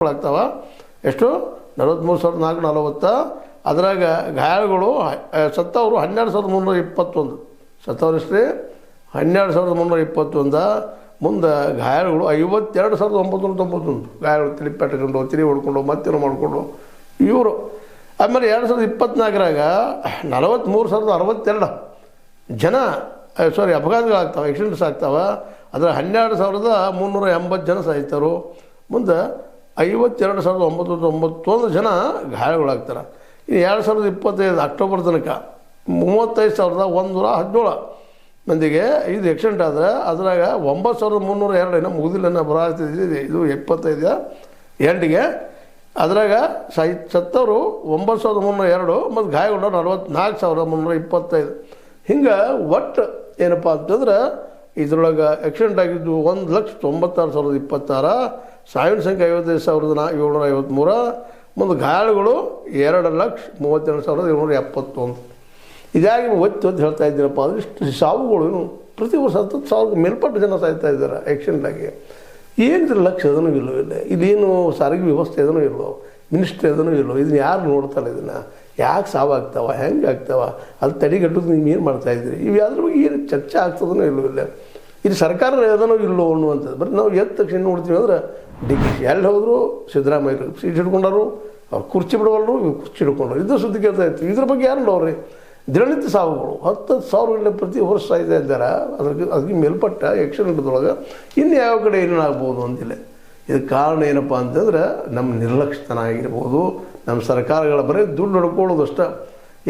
ಆಗ್ತಾವ. ಎಷ್ಟು 43,440. ಅದರಾಗ ಗಾಯಾಳುಗಳು ಸತ್ತವರು 12,321. ಸತ್ತವ್ರು ಎಷ್ಟ್ರಿ? 12,321. ಮುಂದೆ ಗಾಯಾಳುಗಳು 52,991 ಗಾಯಾಳುಗಳು. ತಿಳಿಪೆಟ್ಕೊಂಡು ತಿರಿ ಹೊಡ್ಕೊಂಡು ಮತ್ತೇನೋ ಮಾಡಿಕೊಂಡು ಇವರು. ಆಮೇಲೆ 2024ರಾಗ 43,062 ಜನ ಅಪಘಾತಗಳಾಗ್ತಾವೆ, ಆಕ್ಸಿಡೆಂಟ್ಸ್ ಆಗ್ತಾವೆ. ಅದರ 12,380 ಜನ ಸಾಯ್ತಾರೆ. ಮುಂದೆ 52,991 ಜನ ಗಾಯಗಳಾಗ್ತಾರೆ. ಇನ್ನು 2025 ಅಕ್ಟೋಬರ್ ತನಕ 35,117 ಮಂದಿಗೆ ಇದು ಆಕ್ಸಿಡೆಂಟ್ ಆದರೆ ಅದ್ರಾಗ 9,302 ಇನ್ನೂ ಮುಗಿದಿಲ್ಲ ಬರಾಗ್ತಿದೆ. ಇದು 25 ಎಂಡಿಗೆ. ಅದ್ರಾಗ ಸತ್ತವರು 9,302 ಮತ್ತು ಗಾಯಗೊಂಡವ್ರು 44,325. ಹಿಂಗೆ ಒಟ್ಟು ಏನಪ್ಪ ಅಂತಂದ್ರೆ ಇದ್ರೊಳಗೆ ಆಕ್ಸಿಡೆಂಟ್ ಆಗಿದ್ದು 1,96,026, ಸಾವಿನ ಸಂಖ್ಯೆ 55,753, ಮತ್ತು ಗಾಯಾಳುಗಳು 2,32,771. ಇದಾಗಿ ಒತ್ತು ಅಂತ ಹೇಳ್ತಾ ಇದ್ದೀನಪ್ಪ ಅಂದ್ರೆ ಇಷ್ಟು ಸಾವುಗಳು ಏನು ಪ್ರತಿ ವರ್ಷ 10,000 ಮೇಲ್ಪಟ್ಟು ಜನ ಸಾಯ್ತಾ ಇದ್ದಾರೆ ಆಕ್ಸಿಡೆಂಟಾಗಿ. ಏನಿದ್ರ ಲಕ್ಷ್ಯ ಅದನ್ನು ಇಲ್ಲವಿಲ್ಲ. ಇದೇನು ಸಾರಿಗೆ ವ್ಯವಸ್ಥೆ ಅದನ್ನು ಇಲ್ಲೋ, ಮಿನಿಸ್ಟ್ರಿ ಅದನ್ನು ಇಲ್ಲೋ, ಇದನ್ನು ಯಾರು ನೋಡ್ತಾರೆ? ಇದನ್ನು ಯಾಕೆ ಸಾವಾಗ್ತಾವ, ಹೆಂಗೆ ಆಗ್ತಾವ, ಅದು ತಡೆಗಟ್ಟೋದು ನೀವು ಏನು ಮಾಡ್ತಾಯಿದ್ದೀರಿ? ಇವು ಯಾವ್ದ್ರ ಬಗ್ಗೆ ಏನು ಚರ್ಚೆ ಆಗ್ತದನೋ ಇಲ್ಲವಿಲ್ಲ. ಇದು ಸರ್ಕಾರ ಅದನ್ನು ಇಲ್ಲೋ ಅನ್ನುವಂಥದ್ದು. ಬರೀ ನಾವು ಎದ್ದ ತಕ್ಷಣ ನೋಡ್ತೀವಿ ಅಂದ್ರೆ ಡಿಗ್ರಿ ಎಲ್ಲಿ ಹೋದ್ರು ಸಿದ್ದರಾಮಯ್ಯರು ಸೀಟ್ ಹಿಡ್ಕೊಂಡರು, ಅವ್ರು ಕುರ್ಚಿ ಬಿಡವಲ್ರು, ಇವು ಕುರ್ಚಿ ಹಿಡ್ಕೊಂಡ್ರು. ಇದು ಸುದ್ದಿ ಕೇಳ್ತಾ ಇತ್ತು. ಇದ್ರ ಬಗ್ಗೆ ಯಾರು ನೋಡ್ರಿ? ದಿನನಿತ್ಯ ಸಾವುಗಳು 10,000 ಪ್ರತಿ ವರ್ಷ ಸಾಯ್ತಾ ಇದ್ದಾರೆ. ಅದಕ್ಕೆ ಮೇಲ್ಪಟ್ಟ ಆಕ್ಸಿಡೆಂಟ್ದೊಳಗೆ ಇನ್ನು ಯಾವ ಕಡೆ ಏನೇನಾಗ್ಬೋದು ಅಂತಿಲ್ಲ. ಇದಕ್ಕೆ ಕಾರಣ ಏನಪ್ಪ ಅಂತಂದ್ರೆ ನಮ್ಮ ನಿರ್ಲಕ್ಷ್ಯತನ ಆಗಿರ್ಬೋದು. ನಮ್ಮ ಸರ್ಕಾರಗಳ ಬರೀ ದುಡ್ಡು ಹೊಡ್ಕೊಳ್ಳೋದು ಅಷ್ಟೇ.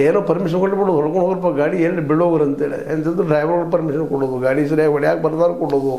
ಏನೋ ಪರ್ಮಿಷನ್ ಕೊಟ್ಬಿಡೋದು, ಹೊಡ್ಕೊಂಡು ಹೋಗ್ರಪ್ಪ ಗಾಡಿ ಎಲ್ಲಿ ಬೀಳೋಗ್ರು ಅಂತೇಳಿ. ಎಂಥದ್ದು ಡ್ರೈವರ್ಗಳು ಪರ್ಮಿಷನ್ ಕೊಡೋದು, ಗಾಡಿ ಸರಿಯಾಗಿ ಹೊಡ್ಯಾಕೆ ಬರ್ದಾರು ಕೊಡೋದು,